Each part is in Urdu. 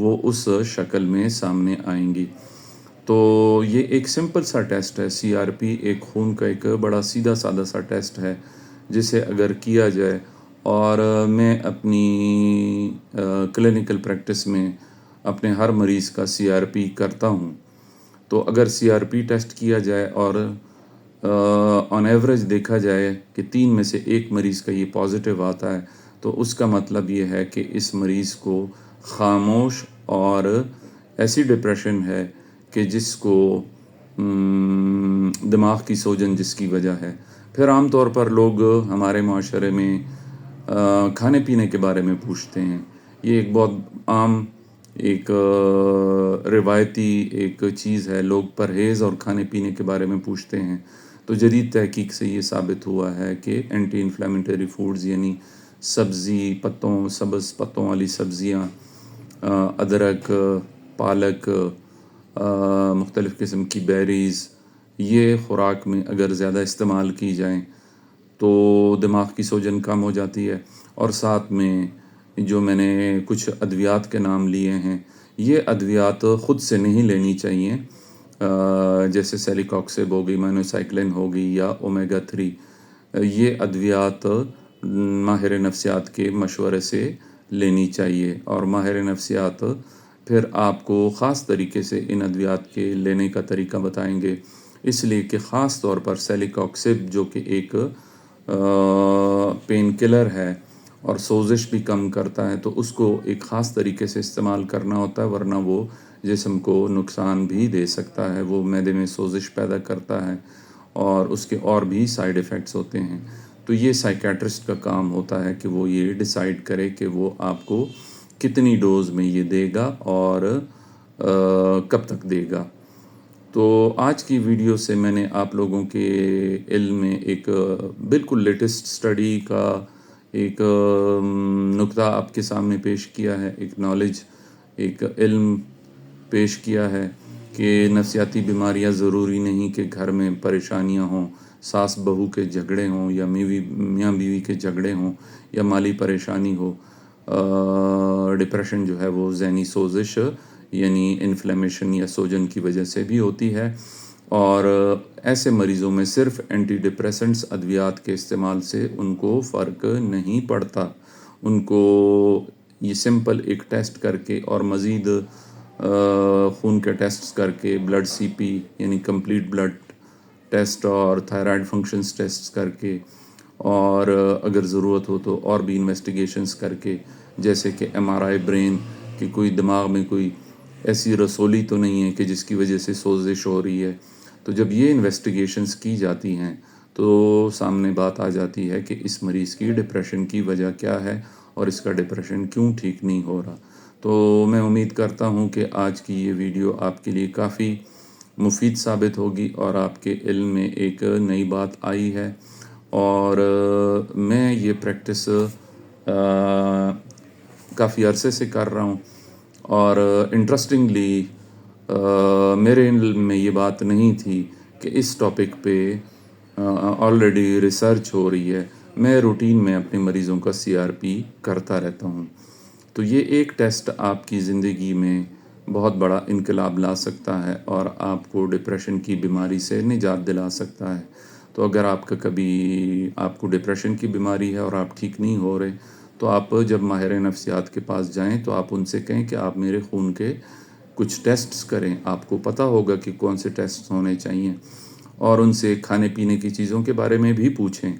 وہ اس شکل میں سامنے آئیں گی۔ تو یہ ایک سمپل سا ٹیسٹ ہے، سی آر پی ایک خون کا ایک بڑا سیدھا سادہ سا ٹیسٹ ہے، جسے اگر کیا جائے، اور میں اپنی کلینکل پریکٹس میں اپنے ہر مریض کا سی آر پی کرتا ہوں۔ تو اگر سی آر پی ٹیسٹ کیا جائے اور آن ایوریج دیکھا جائے کہ 3 میں سے 1 مریض کا یہ پازیٹیو آتا ہے، تو اس کا مطلب یہ ہے کہ اس مریض کو خاموش اور ایسی ڈپریشن ہے کہ جس کو دماغ کی سوجن جس کی وجہ ہے۔ پھر عام طور پر لوگ ہمارے معاشرے میں کھانے پینے کے بارے میں پوچھتے ہیں۔ یہ ایک بہت عام ایک روایتی ایک چیز ہے، لوگ پرہیز اور کھانے پینے کے بارے میں پوچھتے ہیں۔ تو جدید تحقیق سے یہ ثابت ہوا ہے کہ اینٹی انفلیمیٹری فوڈز یعنی سبز پتوں والی سبزیاں، ادرک، پالک، مختلف قسم کی بیریز، یہ خوراک میں اگر زیادہ استعمال کی جائیں تو دماغ کی سوجن کم ہو جاتی ہے۔ اور ساتھ میں جو میں نے کچھ ادویات کے نام لیے ہیں، یہ ادویات خود سے نہیں لینی چاہیے، جیسے سیلیکاکسب ہوگی، مینوسائکلین ہوگی یا اومیگا 3۔ یہ ادویات ماہر نفسیات کے مشورے سے لینی چاہیے، اور ماہر نفسیات پھر آپ کو خاص طریقے سے ان ادویات کے لینے کا طریقہ بتائیں گے، اس لیے کہ خاص طور پر سیلیکاکسب جو کہ ایک پین کلر ہے اور سوزش بھی کم کرتا ہے، تو اس کو ایک خاص طریقے سے استعمال کرنا ہوتا ہے، ورنہ وہ جسم کو نقصان بھی دے سکتا ہے، وہ معدے میں سوزش پیدا کرتا ہے اور اس کے اور بھی سائیڈ ایفیکٹس ہوتے ہیں۔ تو یہ سائیکیٹرسٹ کا کام ہوتا ہے کہ وہ یہ ڈیسائیڈ کرے کہ وہ آپ کو کتنی ڈوز میں یہ دے گا اور کب تک دے گا۔ تو آج کی ویڈیو سے میں نے آپ لوگوں کے علم میں ایک بالکل لیٹسٹ اسٹڈی کا ایک نقطہ آپ کے سامنے پیش کیا ہے، ایک نالج، ایک علم پیش کیا ہے کہ نفسیاتی بیماریاں ضروری نہیں کہ گھر میں پریشانیاں ہوں، ساس بہو کے جھگڑے ہوں یا میاں بیوی کے جھگڑے ہوں یا مالی پریشانی ہو۔ ڈپریشن جو ہے وہ ذہنی سوزش یعنی انفلیمیشن یا سوجن کی وجہ سے بھی ہوتی ہے، اور ایسے مریضوں میں صرف اینٹی ڈپریسنٹس ادویات کے استعمال سے ان کو فرق نہیں پڑتا۔ ان کو یہ سمپل ایک ٹیسٹ کر کے اور مزید خون کے ٹیسٹس کر کے، بلڈ سی پی یعنی کمپلیٹ بلڈ ٹیسٹ اور تھائرائیڈ فنکشنز ٹیسٹ کر کے، اور اگر ضرورت ہو تو اور بھی انویسٹیگیشنز کر کے، جیسے کہ ایم آر آئی برین، کہ کوئی دماغ میں کوئی ایسی رسولی تو نہیں ہے کہ جس کی وجہ سے سوزش ہو رہی ہے۔ تو جب یہ انویسٹیگیشنز کی جاتی ہیں تو سامنے بات آ جاتی ہے کہ اس مریض کی ڈپریشن کی وجہ کیا ہے اور اس کا ڈپریشن کیوں ٹھیک نہیں ہو رہا۔ تو میں امید کرتا ہوں کہ آج کی یہ ویڈیو آپ کے لیے کافی مفید ثابت ہوگی اور آپ کے علم میں ایک نئی بات آئی ہے، اور میں یہ پریکٹس کافی عرصے سے کر رہا ہوں، اور انٹرسٹنگلی میرے علم میں یہ بات نہیں تھی کہ اس ٹاپک پہ آلریڈی ریسرچ ہو رہی ہے۔ میں روٹین میں اپنے مریضوں کا سی آر پی کرتا رہتا ہوں۔ تو یہ ایک ٹیسٹ آپ کی زندگی میں بہت بڑا انقلاب لا سکتا ہے اور آپ کو ڈپریشن کی بیماری سے نجات دلا سکتا ہے۔ تو اگر آپ کا کبھی آپ کو ڈپریشن کی بیماری ہے اور آپ ٹھیک نہیں ہو رہے، تو آپ جب ماہر نفسیات کے پاس جائیں تو آپ ان سے کہیں کہ آپ میرے خون کے کچھ ٹیسٹس کریں۔ آپ کو پتہ ہوگا کہ کون سے ٹیسٹس ہونے چاہیے، اور ان سے کھانے پینے کی چیزوں کے بارے میں بھی پوچھیں،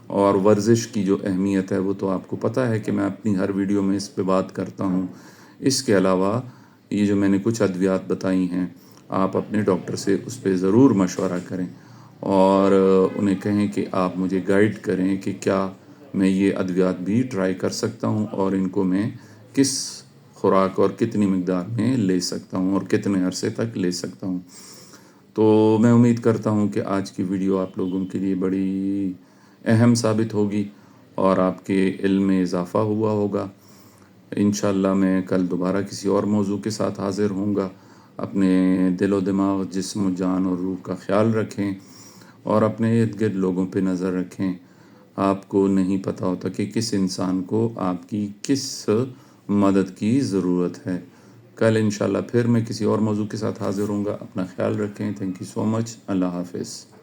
اور ورزش کی جو اہمیت ہے وہ تو آپ کو پتہ ہے کہ میں اپنی ہر ویڈیو میں اس پہ بات کرتا ہوں۔ اس کے علاوہ یہ جو میں نے کچھ ادویات بتائی ہیں، آپ اپنے ڈاکٹر سے اس پہ ضرور مشورہ کریں، اور انہیں کہیں کہ آپ مجھے گائیڈ کریں کہ کیا میں یہ ادویات بھی ٹرائی کر سکتا ہوں اور ان کو میں کس خوراک اور کتنی مقدار میں لے سکتا ہوں اور کتنے عرصے تک لے سکتا ہوں۔ تو میں امید کرتا ہوں کہ آج کی ویڈیو آپ لوگوں کے لیے بڑی اہم ثابت ہوگی اور آپ کے علم میں اضافہ ہوا ہوگا۔ انشاءاللہ میں کل دوبارہ کسی اور موضوع کے ساتھ حاضر ہوں گا۔ اپنے دل و دماغ، جسم و جان اور روح کا خیال رکھیں، اور اپنے ارد گرد لوگوں پہ نظر رکھیں۔ آپ کو نہیں پتہ ہوتا کہ کس انسان کو آپ کی کس مدد کی ضرورت ہے۔ کل انشاءاللہ پھر میں کسی اور موضوع کے ساتھ حاضر ہوں گا. اپنا خیال رکھیں. تھینک یو سو مچ. اللہ حافظ.